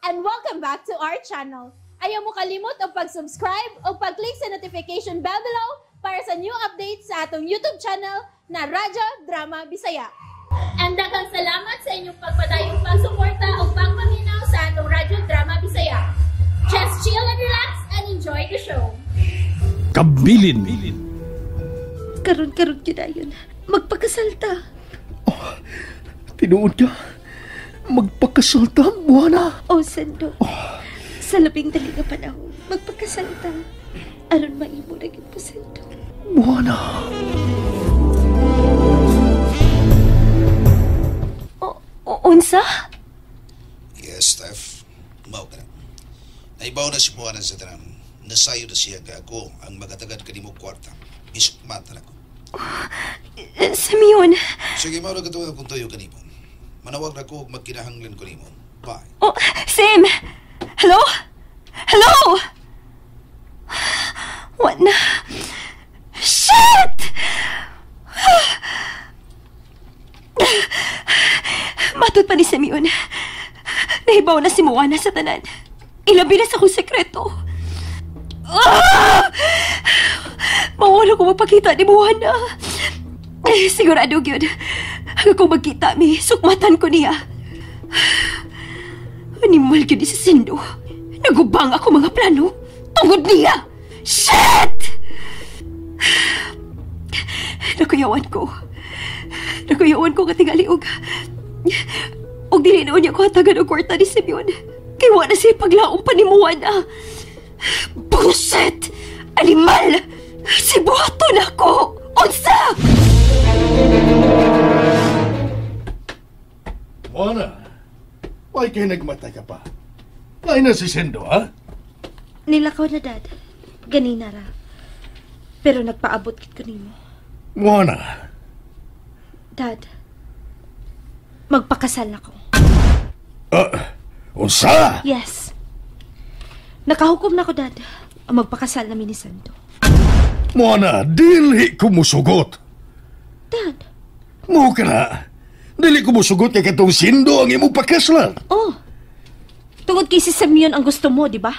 and welcome back to our channel. Ayaw mo kalimot o pag-subscribe o pag-click sa notification bell below para sa new updates sa atong YouTube channel na Radyo Drama Bisaya. And daghang salamat sa inyong pagpadayong pagsuporta o pagpaminaw sa atong Radyo Drama Bisaya. Just chill and relax and enjoy the show. Kabilin. Karon yun ayon. Magpakasalta. Oh, tinuod ka. Magpakasalta, buwana. Oh, Sando. Sa labing dali nga panahon, magpakasalta. Aron maimo na yun po, Sando. Buwana. Unsa? Yes, Steph. Mao ka na. Naibaw na si Buwana sa tanan. Nasayo na siya ako ang magatagad kanimo kwarta. Isukmata na ko. Simeon. Sige, mao na katuwa kung tayo kanimo. Manawag na ko magkinahanglan ko nimo. Bye. Oh, Sim! Hello? Hello? What na? Shit! Matod pa ni Simeon. Nahibaw na si Moana sa tanan. Ilabi na sa akong sekreto. Mawala ko mapakita ni Moana. Sigurado yun. Kung magkita mi, sukmatan ko niya. Animal yun si Sindo. Nagubang ako mga plano. Tungod niya. Shit! Nakuyawan ko nga tingali og dili na niya ko hatagan og kwarta ni Simeon. Kay wala na siya paglaong panimuan na. Buset! Animal! Si buhato na ko! Unsa! Buwana. Why kayo nagmatay ka pa? Ay na si Sendo, ha? Nilakaw na, Dad. Ganina ra. Pero nagpaabot kit ko nimo. Buwana. Dad, magpakasal ako. Unsa? Yes. Nakahukom na ko, Dad. Ang magpakasal namin ni Sando. Buwana, dili ko musugot. Dad. Mo ka na. Dili ko musugot kay katong Sindo ang imong pakaslan. Oh. Tungod kay si Simeon ang gusto mo, di ba?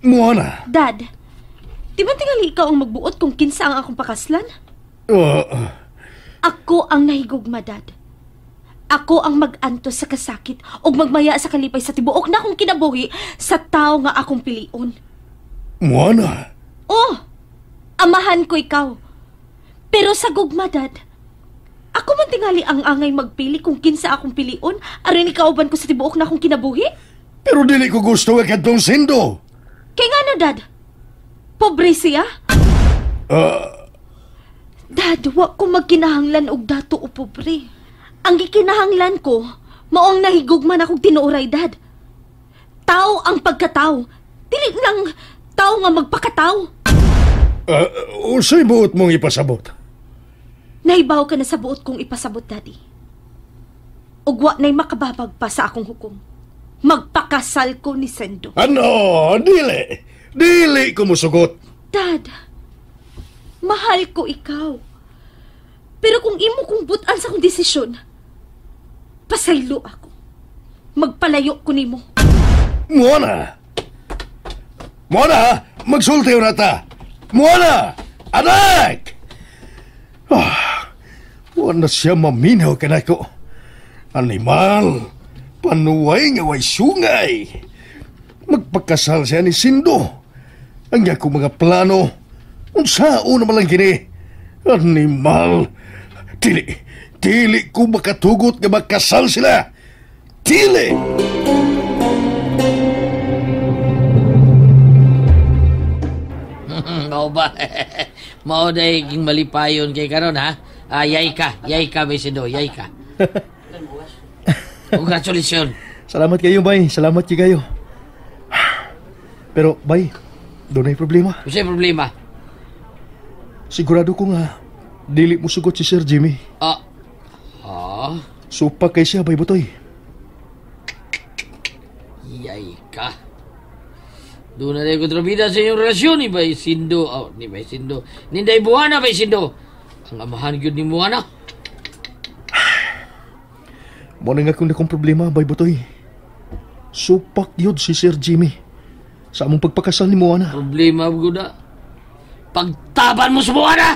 Buwana. Dad, di ba tingali ikaw ang magbuot kung kinsa ang akong pakaslan? Ako ang nahigugma, Dad. Ako ang mag-anto sa kasakit o magmaya sa kalipay sa tibuok na akong kinabuhi sa tao nga akong pilion. Buwana. Oh, amahan ko ikaw. Pero sa gugma, Dad, ako man tingali ang angay magpili kung kinsa akong pilion aron ikauban ko sa tibuok na akong kinabuhi? Pero dili ko gusto ang katong Sindo. Kaya nga no, Dad? Pobre siya? Dad, wa ko magkinahanglan og dato o pobre. Ang gikinahanglan ko, maong nahigugman akong tinuoray, Dad. Tao ang pagkatao. Dili lang tao nga magpakatao. Unsay buot mong ipasabot? Nahibaw ka na sa buot kong ipasabot, Daddy. Ug wa na'y makababag pa sa akong hukom. Magpakasal ko ni Sendo. Ano? Dili. Dili ko musugot. Dad, mahal ko ikaw. Pero kung imo kong butan sa akong desisyon, pasaylo ako. Magpalayo ko nimo. Mona! Mona! Magsultiyo na ta! Mona! Anak! Wala siya maminaw ka na ko. Animal! Panuway nga way sungay! Magpakasal siya ni Sindo. Ang akong mga plano. Unsao naman lang gini. Animal! Dili ko makatugot nga magkasal sila. Dili! Mao ba? Mao day king malipayon kay karon ha. Yay ka may Sindo, yay ka. Congratulations. Salamat kayo, bay. Salamat kayo. Pero, bay, doon ay problema. Unsay problema? Sigurado ko nga, dili mo sugot si Sir Jimmy. Supa kay siya, bay Butoy. Yay ka. Doon na tayo kontrabida sa inyong relasyon ni Bay Sindo. Ni Bay Sindo. Ninday Buwana, Bay Sindo. Ang amahan yun ni Buwana. Mo na nga kung akong problema, bay Butoy. Supak yun si Sir Jimmy. Sa among pagpakasal ni Moana. Problema ko na. Pagtaban mo sa buwan na!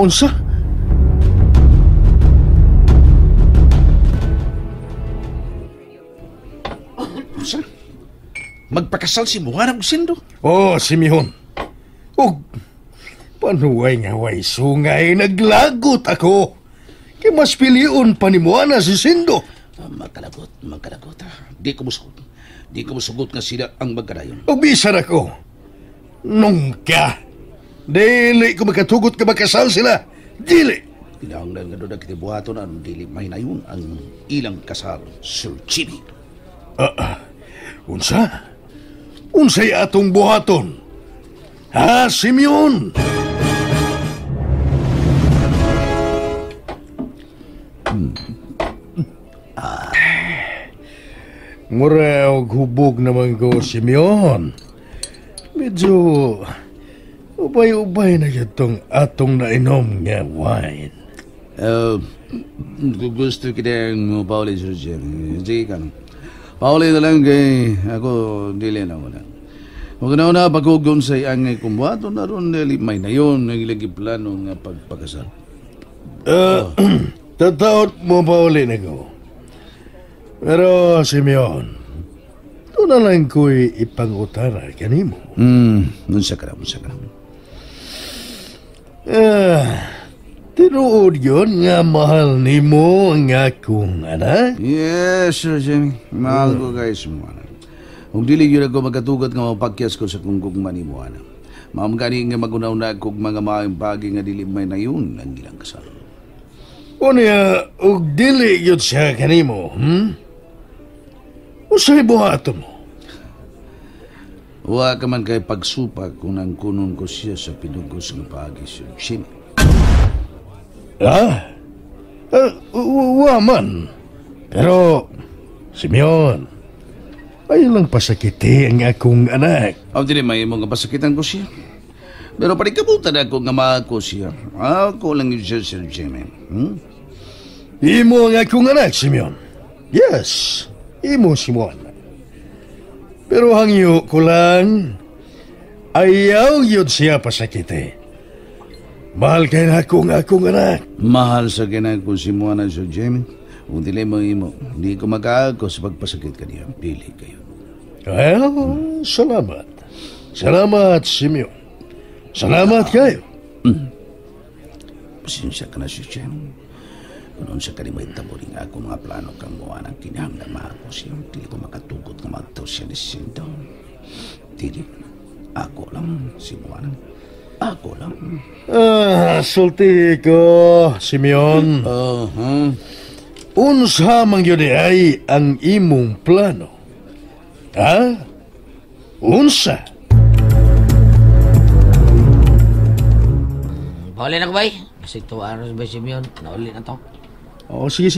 Unsa? Sa? Magpakasal si Moana og Sindo? Oh, Simeon. Og, panuway nga way sungay, naglagot ako. Kaya mas piliun pa ni Moana si Sindo. Magkalagot. Di ko musugot nga sila ang magkadayon. O bisan ako. Nung ka. Dili ko makatugot ka makasal sila. Dili. Kinahanglan nga doon na kitibuhaton ang dili may nayon ang ilang kasal, Sir Jimmy. Unsa? Unsay atong buhaton? Ha, Simeon? Mura og hubog naman ko, Simeon. Medyo ubay-ubay na itong atong nainom nga wine. Gusto kita mo pauli, Sir Jimmy. Sige ka. Pauli na lang kay ako dili na muna. Huwag na paghugon sa angay kumbuhato na ron may nayon nagilagi plano nga pagpakasal. Tataot mo pa uli na ko. Pero, Simeon, ito na lang ko'y ipangutara kanimo. Unsa ka na. Tinuod yun nga mahal nimo ang akong anak? Yes, Sir Jimmy. Mahal ko guys mo. Kung dili yun ako magkatugat nga mapakyas ko sa kungkugman ni mo. Maam gani nga magunaw na kog mga maayong pagi nga dili may nayon ang ilang kasal. Unya, og dili yun siya kanimo, Usay buhato mo? Wa ka man kay pagsupak kung ang kunon ko siya sa pinugos ng pagi, Sir Jimmy. Wa man. Pero, Simeon, ayaw lang pasakiti ang akong anak. Ang dili may mo nga pasakitan ko siya. Pero parikabutan ako nga maako siya. Ako lang yun siya, Sir Jimmy. Imo ang akong anak, Simeon. Yes, imo si Moana. Pero hangyo ko lang, ayaw yun siya pasakiti. Mahal kayo na akong anak. Mahal sa kinako si Moana, Sir Jimmy. Kung dili mo imo, hindi ko mag-aako sa pagpasakit ka niya. Pili kayo. Well, salamat. Salamat, Simeon. Salamat kayo. Pasensya ka na, Sir Jimmy. Kung sa kalimay taburing ako mga plano kang Moana, kinahanglan maako siya. Dili ko makatugot na magtaw siya ni Sindo. Dili. Ako lang, si Moana. Ako lang. Sulti ko, Simeon. Unsa man yun ay ang imong plano? Ha? Unsa? Pauli na ko bay. Kasi tuwaan ba si Mion? Nauli na to. Sige.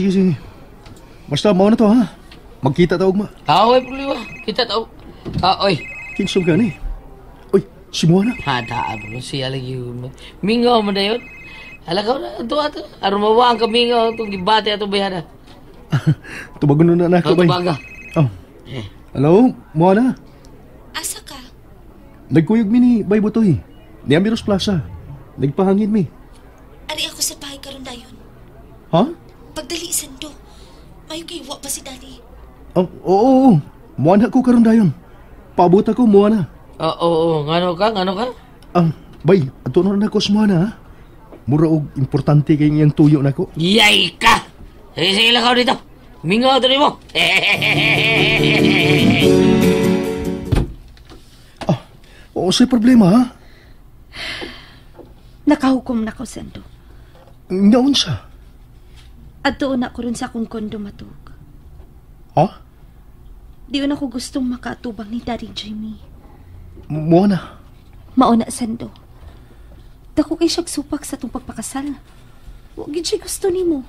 Basta mao na to, ha? Magkita tawag ma. Oy, problema. Kita tao. Oy. Kinsong ka ni? Oy, si Moana. Hata, bro. Siya lagi yun. Mingaw mo na yun. Halakaw na. Ito ato. Arumawang ka mingaw. Itong gibate ato bayana. Tubagon na ako, bay. Tubaga. Hello, Moana? Asa ka? Nagkuyog mi ni Bay Butoy. Di Amiros Plaza. Nagpahangin mi. Ari ako sa bahay karon dayon. Ha? Pagdali sando. Mayo kay wa pa si Daddy. Oo. Moana ko karon dayon. Paabot ako, Moana. Oo. Ngano ka? Bay, ato na ako sa Moana, ha? Mura og importante kay iyang tuyo na ko. Yay ka! Sige lang dito. Mingaw ito mo. Oo, sa'y problema, ha? Nakahukom na ko, Sando. Ngaon siya? At doon ako rin sa akong kondo matug. Ha? Di na ako gustong makatubang ni Daddy Jimmy. Moana? Mauna, Sando. Dako kay siyag supak sa itong pagpakasal. Huwag yun siya gusto ni mo.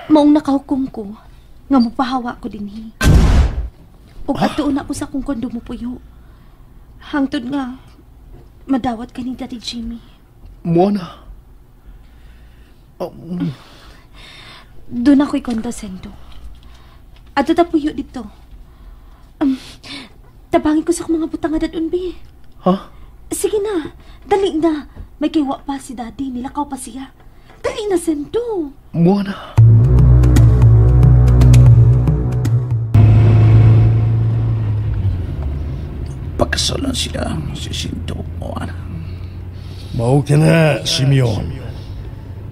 Maong nakahukom ko, nga mapahawa ko din O at doon ako sa akong kondo mo puyo. Hangtod nga, madawat ka ni Daddy Jimmy. Moana? Doon ako'y kondo, Sendo. Ato ta puyo dito. Tabangin ko sa akong mga butang nga dadun, be. Ha? Sige na, dali na. May kaywa pa si daddy, nilakaw pa siya. Dali na, Sendo. Moana. Pagkasalan sila si Sindo, Moana. Mao ka na, Simeon.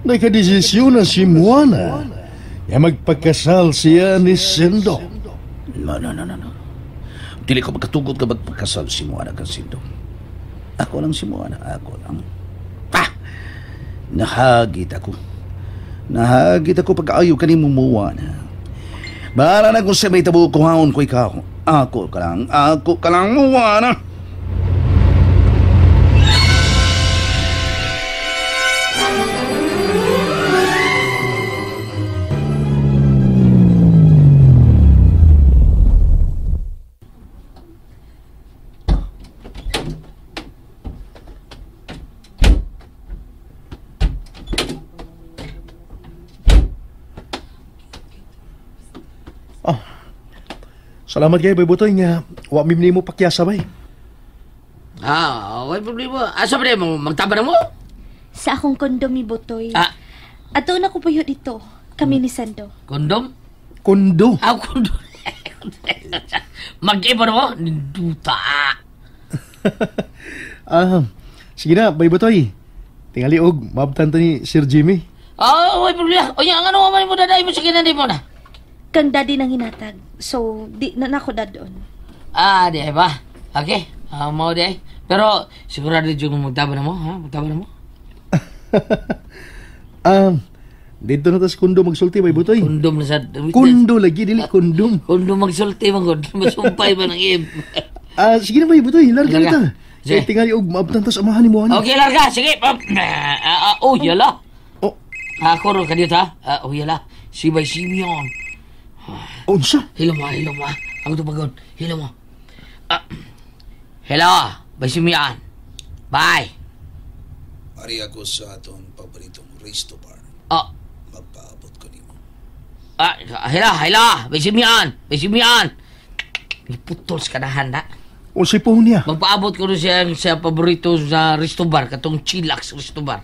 Nakadesisyon na si Moana na magpagkasal siya ni Sindo. No. Dili ko magkatugod ka magpagkasal si Moana kan Sindo. Ako lang si Moana, ako lang. Nahagit ako pag-ayaw ka ni Moana. Bahala na kung siya may tabo kuhaon ko ikaw. Ako ka lang, Moana. Salamat kayo, Bay Butoy, nga wa mimni mo pakyasa, bay. May problema. Asa ba mo? Magtaba na mo? Sa akong kondom ni Butoy. Ato na ko puyo dito. Kami ni Sendo. Kondom? Kundo. Kondom. Mag-iba na mo? Ninduta. Sige na, Bay Butoy. Tingali og, mabtan ta ni Sir Jimmy. May problema. O yan, ano man mo daday mo? Sige na, di mo na. Kang daddy nang hinatag. So, di na ako dadon. Di ba? Okay. Mau di. Pero, sigurado yung magtaba na mo, ha? Magtaba na mo? Dito na tas kundo magsulti, Bay Butoy. Kondom na sa... Kundo lagi, dili kondom. Kondom magsulti, mga masumpay ba ng im? Sige na, Bay Butoy, larga na ta. Sige. Kaya tingali og, mabtan ta sa amahan ni Moana. Okay, larga. Sige. Yala. Oh. Ako rin ka dito, ha? Yala. Si Bay Simeon. Unsa? Hilo mo. Ako ito pagod. Hilo mo. Hello, Bay Simeon. Bye. Ari ako sa atong paboritong resto bar. Magpaabot ko nimo. Hello, Bay Simeon. Iputol sa kanahan na. Unsay po niya? Magpaabot ko rin siya sa paborito sa resto bar, katong Chillax resto bar.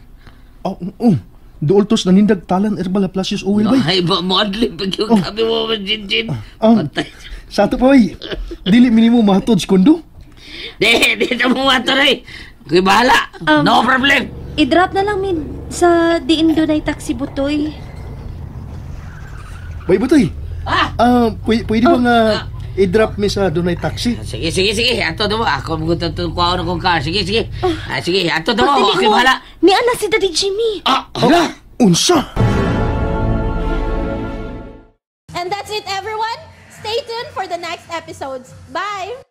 Duoltos na nindag talan herbal Placius oil, bay. Ay, maadli pag yung kami mo Jinjin. Sa ato pa, bay. Dili minimo mahatod si kundo? Di na mo mato rin. Kaya bahala. No problem. I-drop na lang sa diin doon ay taxi Butoy. Bay Butoy. Pwede ba nga i-drop mi sa dunay taxi? Sige. Ato mo. Ako kuha na kong car. Sige. Sige, ato mo. Okay, bahala. Ni ana si Daddy Jimmy. Unsa? And that's it, everyone. Stay tuned for the next episodes. Bye!